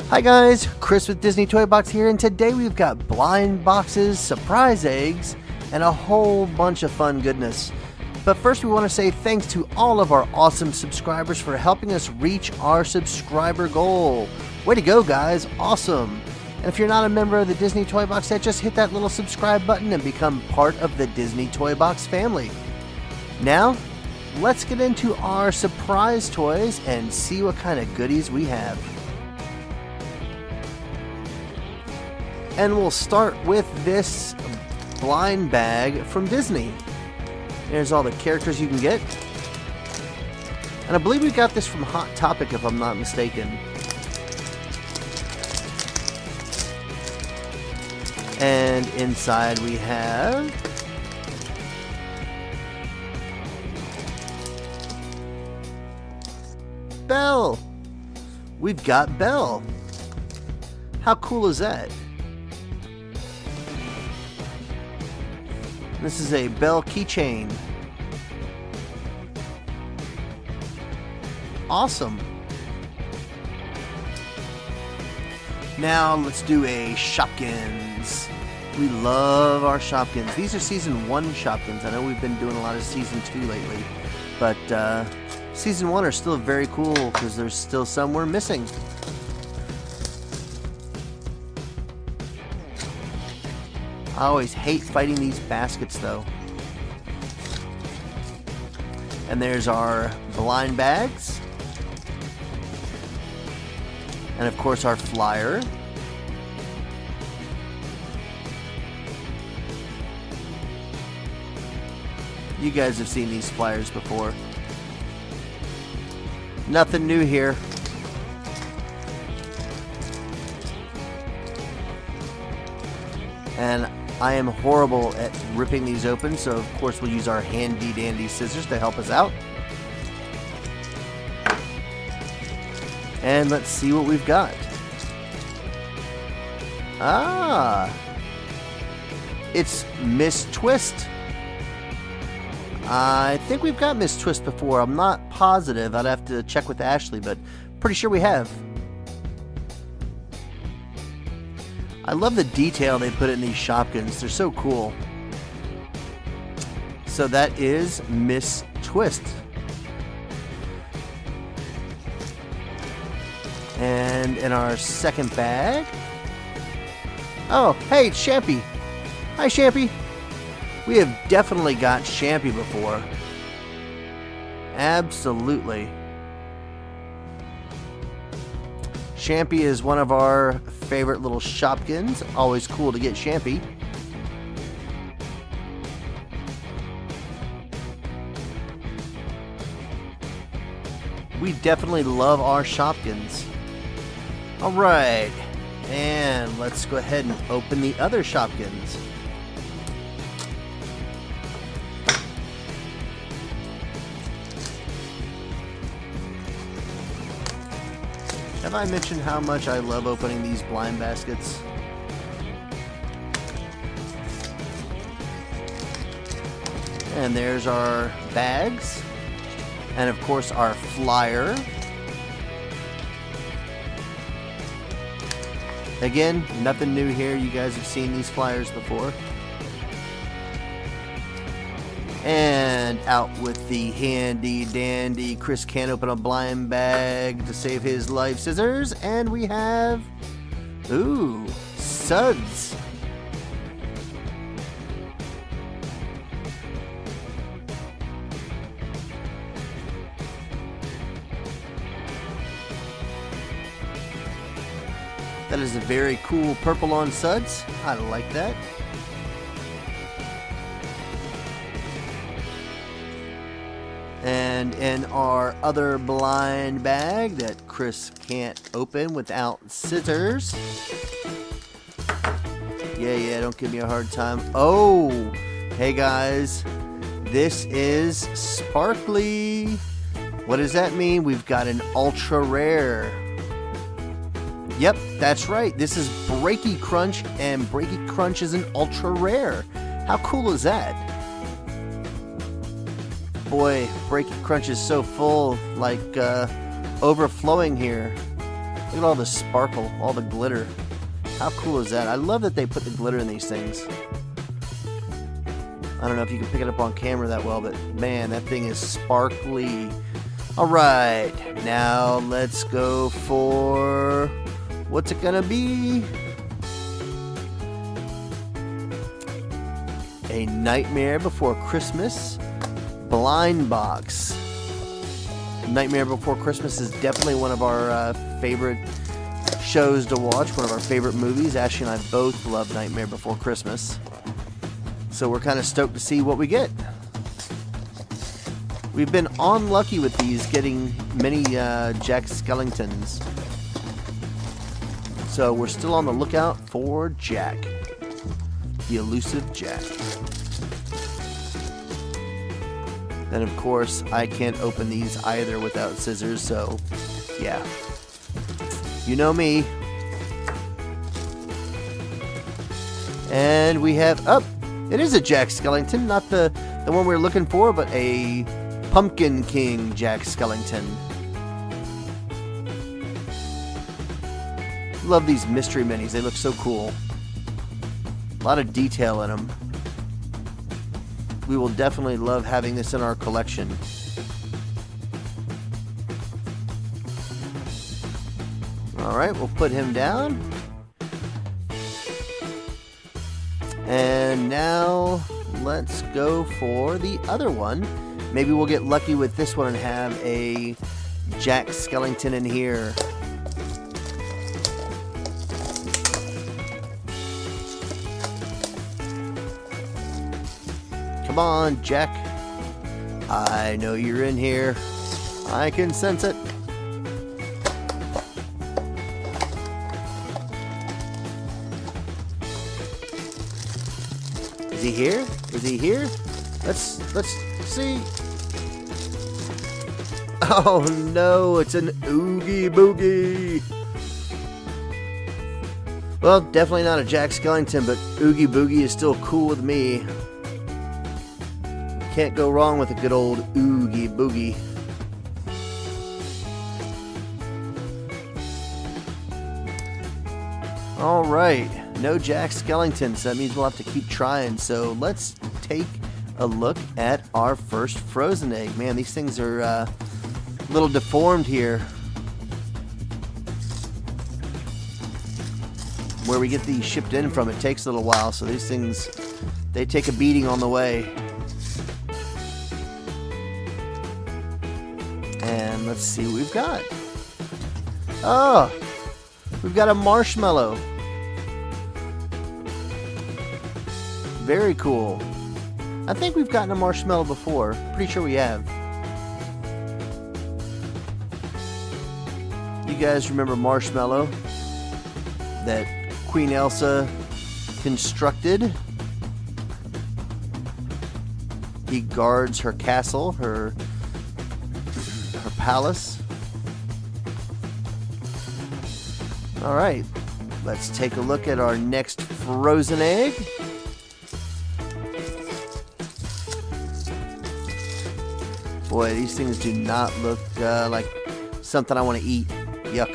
Hi guys, Chris with Disney Toy Box here, and today we've got blind boxes, surprise eggs, and a whole bunch of fun goodness. But first we want to say thanks to all of our awesome subscribers for helping us reach our subscriber goal. Way to go guys, awesome! And if you're not a member of the Disney Toy Box yet, just hit that little subscribe button and become part of the Disney Toy Box family. Now, let's get into our surprise toys and see what kind of goodies we have. And we'll start with this blind bag from Disney. There's all the characters you can get. And I believe we got this from Hot Topic if I'm not mistaken. And inside we have Belle. We've got Belle. How cool is that? This is a Belle keychain. Awesome. Now let's do a Shopkins. We love our Shopkins. These are Season 1 Shopkins. I know we've been doing a lot of Season 2 lately, but Season 1 are still very cool because there's still some we're missing. I always hate fighting these baskets though. And there's our blind bags. And of course our flyer. You guys have seen these flyers before. Nothing new here. And I am horrible at ripping these open, so of course we'll use our handy dandy scissors to help us out. And let's see what we've got. Ah! It's Miss Twist. I think we've got Miss Twist before. I'm not positive. I'd have to check with Ashley, but pretty sure we have. I love the detail they put in these Shopkins. They're so cool. So that is Miss Twist. And in our second bag... Oh, hey, it's Champy. Hi, Champy. We have definitely got Champy before. Absolutely. Champy is one of our favorite little Shopkins. Always cool to get Champy. We definitely love our Shopkins. Alright, and let's go ahead and open the other Shopkins. Have I mentioned how much I love opening these blind baskets? And there's our bags. And of course our flyer. Again, nothing new here. You guys have seen these flyers before. And out with the handy dandy Chris can't open a blind bag to save his life scissors. And we have, ooh, suds. That is a very cool purple on suds. I like that. And in our other blind bag that Chris can't open without scissors. Yeah, don't give me a hard time. Oh, hey guys, this is sparkly. What does that mean? We've got an ultra rare. Yep, that's right. This is Breaky Crunch, and Breaky Crunch is an ultra rare. How cool is that? Boy, Breaky Crunch is so full, like overflowing here. Look at all the sparkle, all the glitter. How cool is that? I love that they put the glitter in these things. I don't know if you can pick it up on camera that well, but man, that thing is sparkly. Alright, now let's go for... what's it gonna be? A Nightmare Before Christmas blind box. Nightmare Before Christmas is definitely one of our favorite shows to watch, one of our favorite movies. Ashley and I both love Nightmare Before Christmas. So we're kind of stoked to see what we get. We've been unlucky with these, getting many Jack Skellingtons. So we're still on the lookout for Jack. The elusive Jack. And of course, I can't open these either without scissors, so yeah. You know me. And we have, oh, it is a Jack Skellington, not the one we were looking for, but a Pumpkin King Jack Skellington. Love these mystery minis, they look so cool. A lot of detail in them. We will definitely love having this in our collection. Alright, we'll put him down. And now let's go for the other one. Maybe we'll get lucky with this one and have a Jack Skellington in here. Come on, Jack. I know you're in here. I can sense it. Is he here? Is he here? Let's see. Oh no, it's an Oogie Boogie. Well, definitely not a Jack Skellington, but Oogie Boogie is still cool with me. Can't go wrong with a good old Oogie Boogie. Alright, no Jack Skellington, so that means we'll have to keep trying. So let's take a look at our first frozen egg. Man, these things are a little deformed here. Where we get these shipped in from, it takes a little while, so these things, they take a beating on the way. And let's see what we've got. Oh, we've got a marshmallow. Very cool. I think we've gotten a marshmallow before. Pretty sure we have. You guys remember Marshmallow? That Queen Elsa constructed. He guards her castle, her palace. Alright, let's take a look at our next frozen egg. Boy, these things do not look like something I want to eat. Yuck.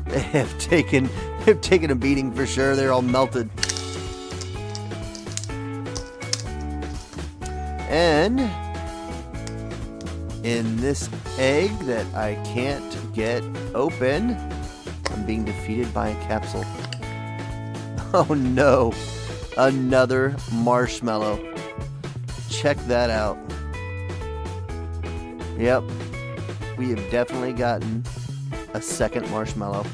They have taken a beating for sure. They're all melted. And in this egg that I can't get open, I'm being defeated by a capsule. Oh no, another marshmallow. Check that out. Yep, we have definitely gotten a second marshmallow.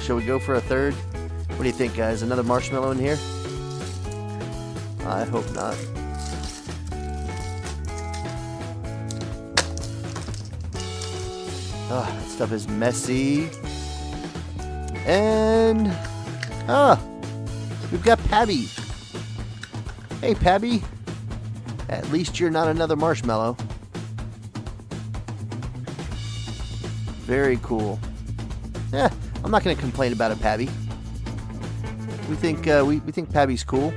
Shall we go for a third? What do you think, guys? Another marshmallow in here? I hope not. Oh, that stuff is messy. And we've got Pabby. Hey, Pabby. At least you're not another marshmallow. Very cool. Yeah, I'm not going to complain about it, Pabby. We think we think Pabby's cool.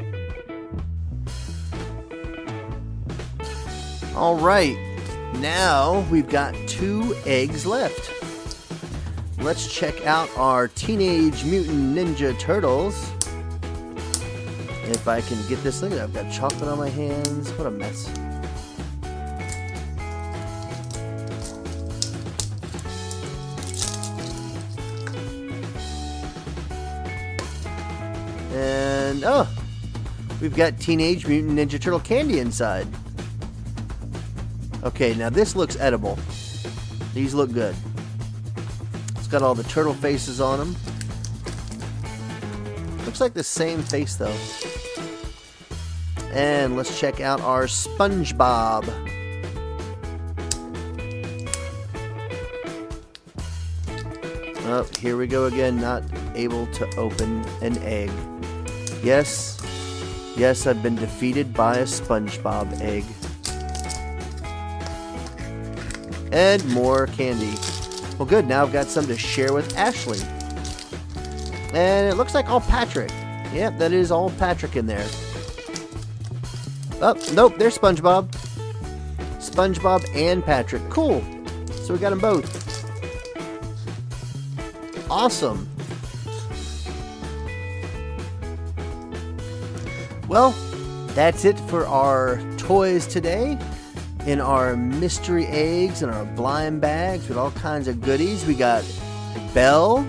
All right, now we've got 2 eggs left. let's check out our Teenage Mutant Ninja Turtles. If I can get this, look at that, I've got chocolate on my hands. What a mess. And, oh, we've got Teenage Mutant Ninja Turtle candy inside. Okay, now this looks edible. These look good. It's got all the turtle faces on them. Looks like the same face, though. And let's check out our SpongeBob. Oh, here we go again, not able to open an egg. Yes, I've been defeated by a SpongeBob egg. And more candy. Well, good, now I've got some to share with Ashley. And it looks like all Patrick. Yep, that is all Patrick in there. Oh, nope, there's SpongeBob. SpongeBob and Patrick. Cool. So we got them both. Awesome. Well, that's it for our toys today. In our mystery eggs and our blind bags with all kinds of goodies. We got Belle,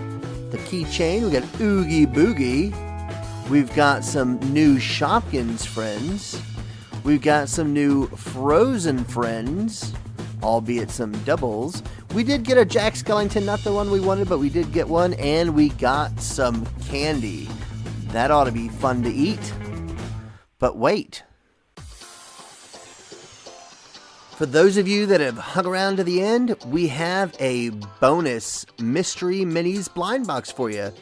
the keychain. We got Oogie Boogie. We've got some new Shopkins friends. We've got some new Frozen friends, albeit some doubles. We did get a Jack Skellington, not the one we wanted, but we did get one, and we got some candy. That ought to be fun to eat. But wait. For those of you that have hung around to the end, we have a bonus Mystery Minis blind box for you.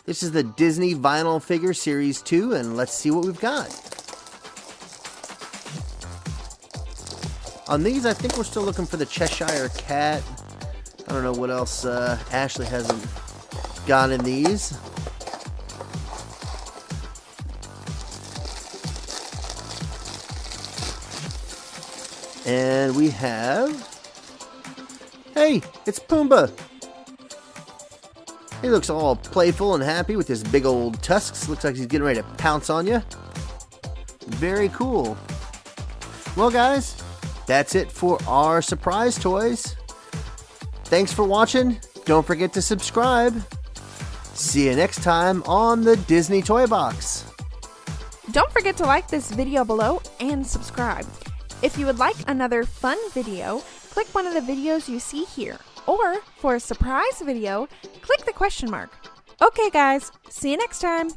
This is the Disney Vinyl Figure Series 2, and let's see what we've got. On these, I think we're still looking for the Cheshire Cat. I don't know what else Ashley hasn't got in these. And we have... Hey, it's Pumbaa. He looks all playful and happy with his big old tusks. Looks like he's getting ready to pounce on you. Very cool. Well, guys, that's it for our surprise toys. Thanks for watching. Don't forget to subscribe. See you next time on the Disney Toy Box. Don't forget to like this video below and subscribe. If you would like another fun video, click one of the videos you see here. Or, for a surprise video, click the question mark. Okay guys, see you next time.